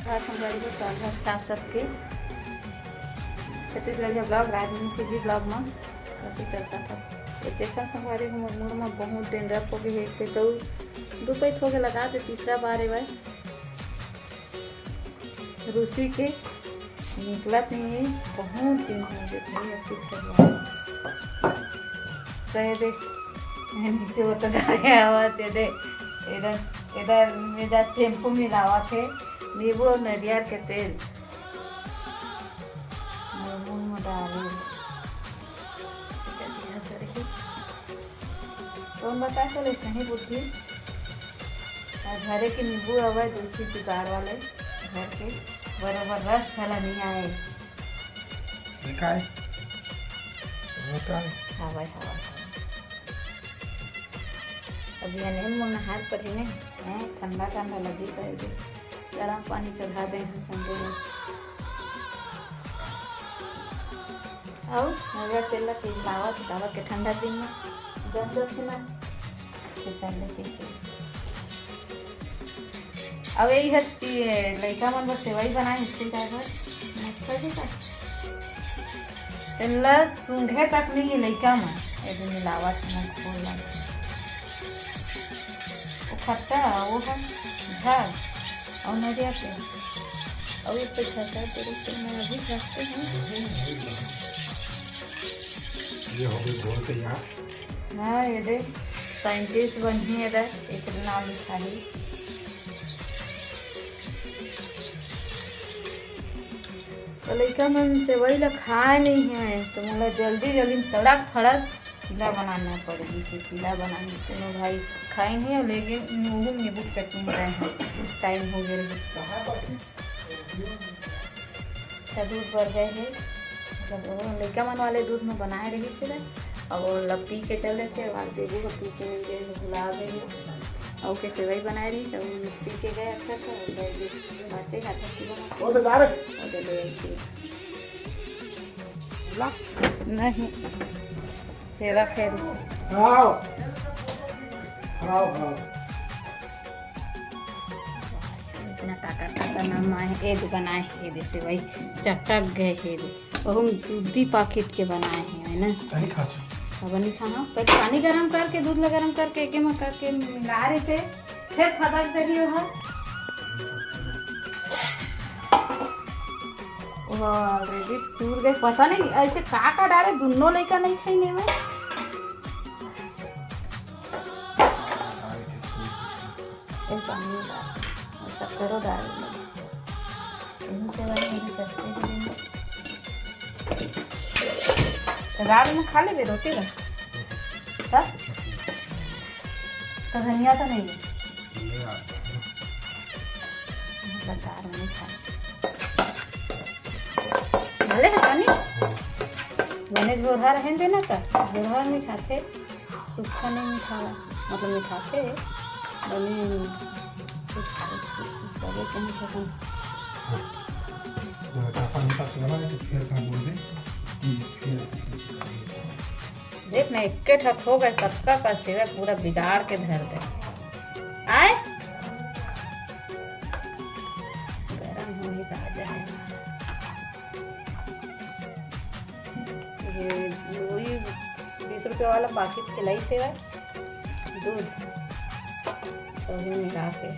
नमस्कार संगवारी को स्वागत है आप सबके छत्तीसगढ़िया ब्लॉग राजनीति जी ब्लॉग में कथी चलता था देखा संगवारी को मूड में बहुत दिन रख हो गए एक तो दो पैस हो गए लगा दे तीसरा बार है भाई रूसी के निकलत नहीं है बहुत दिन हो गए भाई कहे देख नीचे वो तो डाया हुआ दे इधर इधर में जा शैम्पू मिलावा थे नींबू और नारियल के तेल मुँह में डाले कौन बता चल ऐसे ही बुद्धि घरे के नींबू आवा दूसरी जुगाड़ वाले घर के बराबर रस खाला नहीं आए हवा हवा अभी अनिल मुन्ना हाथ पर ही नहीं ठंडा ठंडा लगी पड़ेगी गर्म पानी चढ़ा दें संगे में और अगर तेल के दावत के ठंडा दिन में जम दक्षिणा अब यही है लड़का मन बस सेवई बनाए इसके तेल सूंघे तक नहीं है लड़का में एकदम मिलावट में खोल खट्टा वो है झाग और नरिया के और इस पे खट्टा तेरे में अभी रखते हैं ये हो गई घोल तैयार। हाँ ये देख साइंटिस्ट बनी है इधर एक नाम लिखा है तो लड़का मन से वही लोग खाए नहीं है तो मतलब जल्दी जल्दी सड़क फड़क चीला बनाना पड़ेगी फिर चीला बनाने तो भाई खाए नहीं है लेकिन वो नींबू चटनी बनाए हैं टाइम हो गया दूध बढ़ गए है मतलब लड़का मन वाले दूध में बनाए रही से और लग पी के चल रहे थे और बेबू को पी के बुला गई और के सेवई बनाए रही तो पी के गए अच्छा था बच्चे का नहीं फेरा फेर इतना टाटा टाटा नाम आए एद बनाए हे दे से भाई चटक गए हे दे बहुत दूधी पैकेट के बनाए हैं है ना अब नहीं खाना पहले पानी गरम करके दूध ला गरम करके एक में करके मिला रहे थे फिर फटक दे रही हो ऑलरेडी चूर गए पता नहीं ऐसे का डाले दोनों लड़का नहीं खाने में पानी डाल शक्कर डाल रात में खा ले रोटी का तब तो धनिया तो नहीं है नहीं खा भले है पानी मैंने झोरहा रहें देना था झोरहा मीठा थे सूखा नहीं मीठा मतलब मीठा थे देख ना एक ठक हो गए कक्का का सेवा पूरा बिगाड़ के धर दे आए गरम होने जा ये वही 20 रुपये वाला पैकेट खिलाई सेवा दूध तो भी मिला के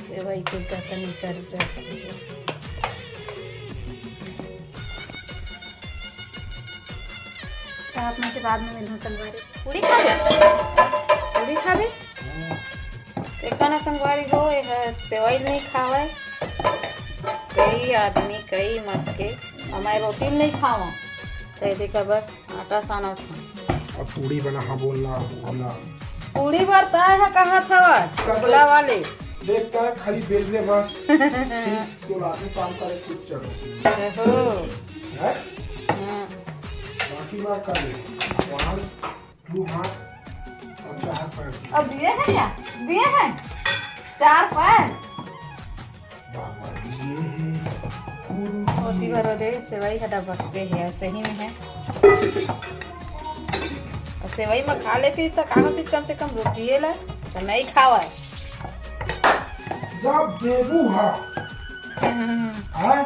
सेवई को कतनी कर आप में के बाद में मिलूँ संगवारी पूरी खावे ना संगवारी हो सेवई नहीं खावे कई आदमी कई मत के हमारे रोटी नहीं खावा तो यदि खबर आटा साना उठा पूड़ी बना बोलना पूड़ी बरता है कहाँ था बोला वाले देखता है खाली बेलने बस तो रात काम करे कुछ चलो है बाकी बार कर ले वहां दो हाथ और चार पैर अब दिए हैं क्या दिए हैं चार पैर रोटी भरो दे सेवई का डब्बा है सही में है सेवई में खा लेती तो कम से कम रोटी ला तो नहीं खावा है। जब देबू हा हां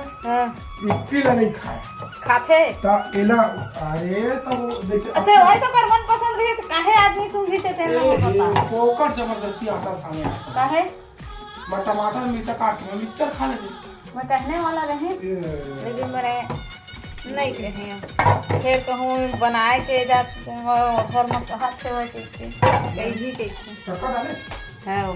इतनी ला नहीं खाए खाते ता एला अरे तो जैसे ऐसे वही तो पर मन पसंद रही तो काहे आदमी सुन घिसे थे ना पता पोकर जबरदस्ती आटा सामने काहे मैं टमाटर मिर्चा काट में मिक्सचर खा लेती मैं कहने वाला रहे लेकिन मेरे नहीं कहे फिर कहूँ बनाए के जाते घर में कहा थे वही कहीं के चक्कर डाले है वो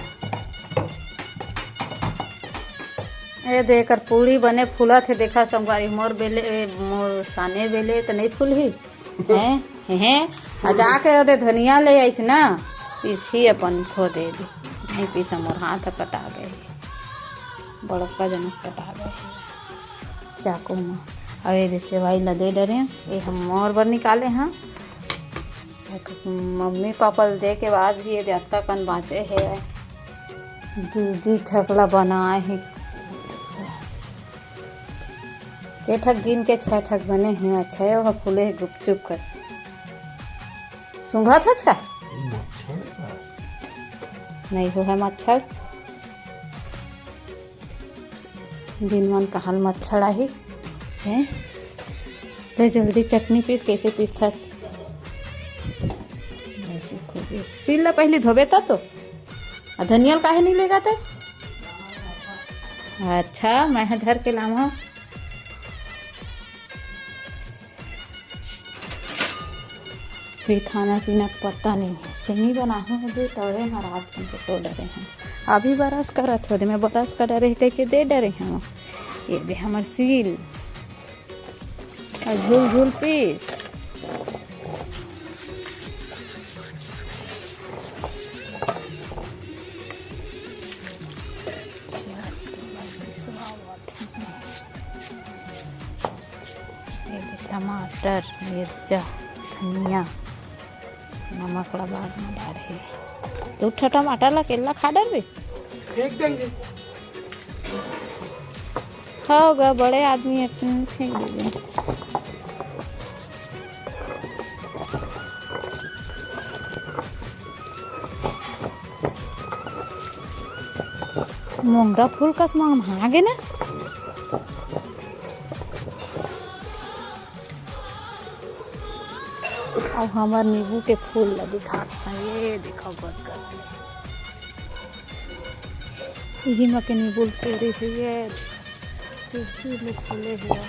ये देखकर पूरी बने फूला थे देखा संगवारी मोर साने बेले तो नहीं फूल ही हैं जाके ओदे धनिया ले आई ना पीसी अपन खो दे दी नहीं पीसा मोर हाथ कटा गए बड़का जनक कटा गए चाकू में अब ये सेवाई ला दे डरे ये हम और बार निकाले हैं मम्मी पापा दे के बाद भी ये जाता कन बाँचे है दीदी ठकला बनाए हैं के ठक गिन के 6 ठक बने हैं अच्छा है वो फूले गुपचुप कर सूंघा था का नहीं हो है मच्छर दिन मन कहल मच्छर आई है ले जल्दी चटनी पीस कैसे पीसता सील ला पहले धोबे था तो धनिया काहे नहीं लेगा था अच्छा मैं धर के लाम हूँ फिर खाना पीना पता नहीं है सेमी बना हूँ दे टोरे हैं रात में तो डरे हैं अभी बरस कर थोड़े में बरस कर डरे के दे डरे हैं ये दे हमार सील और झूल झूल पीस ये टमाटर मिर्चा धनिया नमक ला बाद में डाले तो उठा टमाटर ला केला खा डाल फेंक देंगे होगा बड़े आदमी अपने फेंक देंगे मोंगरा फूल का महंगे ना और हमार नींबू के फूल ला दिखाता ये देखो बहुत कर यही में के नींबू तोड़ी से ये चूचू लोग फूले हुए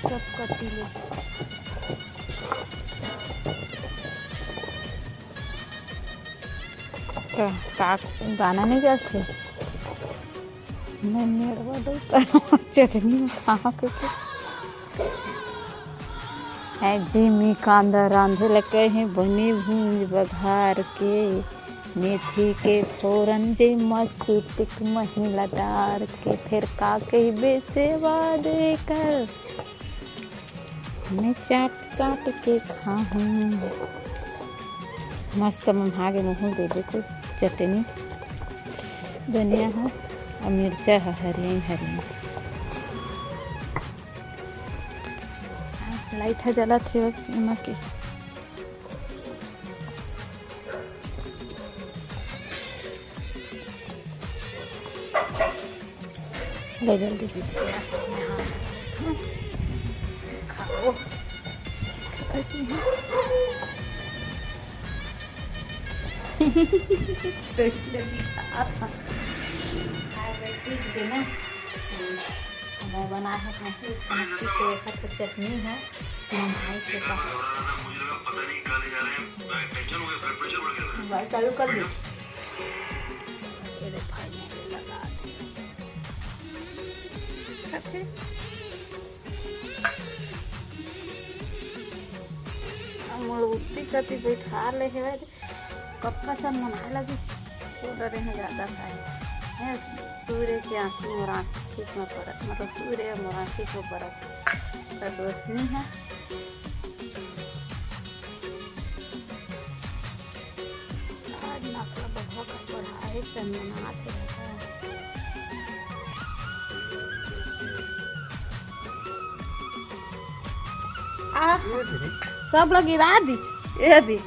सब कटी ले का गाना नहीं जाते मैं मेरवा दो चटनी में कहाँ के है जिमी कांदा रांधे लगे हैं बनी भूंज बघार के मेथी के फोरन जे मचुतिक महिला डार के फिर काके बेसेवा दे कर मैं चाट चाट के खाऊं मस्त भागे मुँह दे दे कोई चटनी धनिया है और मिर्चा है हरी हरी लाइट है जला थे के ले जल्दी पीस के खाओ मैं बना है चटनी है भाई के पास भाई चालू कर दी मूर्ति कति बैठा ले है कब का चल मना लगी तो डरे हैं ज़्यादा खाए सूर्य की आँखी और आँखी में फर्क मतलब सूर्य और आँखी को फर्क का रोशनी है आज नकला बहुत पढ़ाई चंदनाथ रहता है सब लोग गिरा दी ये दी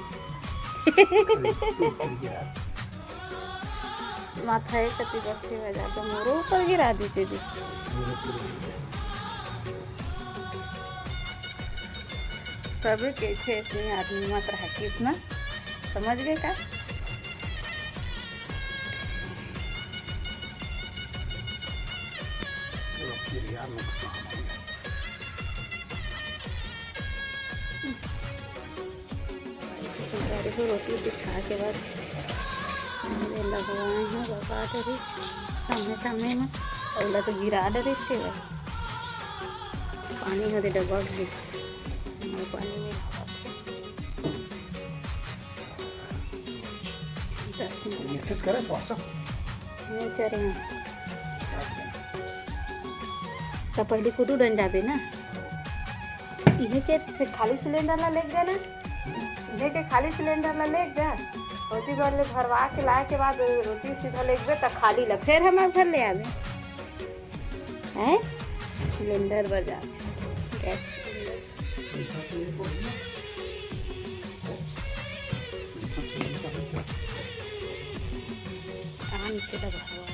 माथा है कति बस से बजा तो मोरो ऊपर गिरा दीजिए दी। सभी कैसे इसमें आदमी मत रहा कितना समझ गए का। सिंगारी को रोटी खा के बाद लगवाए हैं लगा डरे सामने सामने में अगला तो गिरा डरे से पानी में डबा भी पानी में 10 मिनट मैसेज करें व्हाट्सएप नहीं करें तो पहले कुदू डंडा भी ना इन्हें के से खाली सिलेंडर ला लेके जाना इन्हें के खाली सिलेंडर ला लेके जा रोटी भर ले भरवा के लाए के बाद रोटी सीधा लेके तो खाली ला फिर हमारे घर ले आवे हैं सिलेंडर बजा गैस आम के दबा हुआ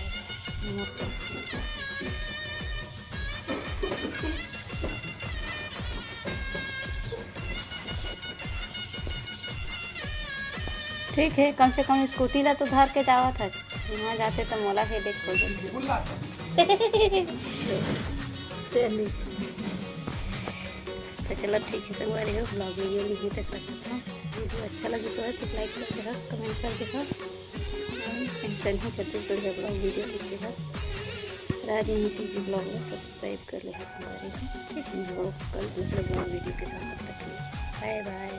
ठीक है कम से कम स्कूटी ला तो धर के जावा था वहाँ जाते तो मोला हेडेक हो जाते। तो चलो ठीक है सब वाले ब्लॉग वीडियो लीजिए तक पता था वीडियो अच्छा लगे तो लाइक करके रख कमेंट करके रख ऐसा ही छत्तीसगढ़ का ब्लॉग वीडियो देखिएगा राजनी जी ब्लॉग में सब्सक्राइब कर लेगा सवारी ठीक है कल दूसरे ब्लॉग वीडियो के साथ तब तक बाय बाय।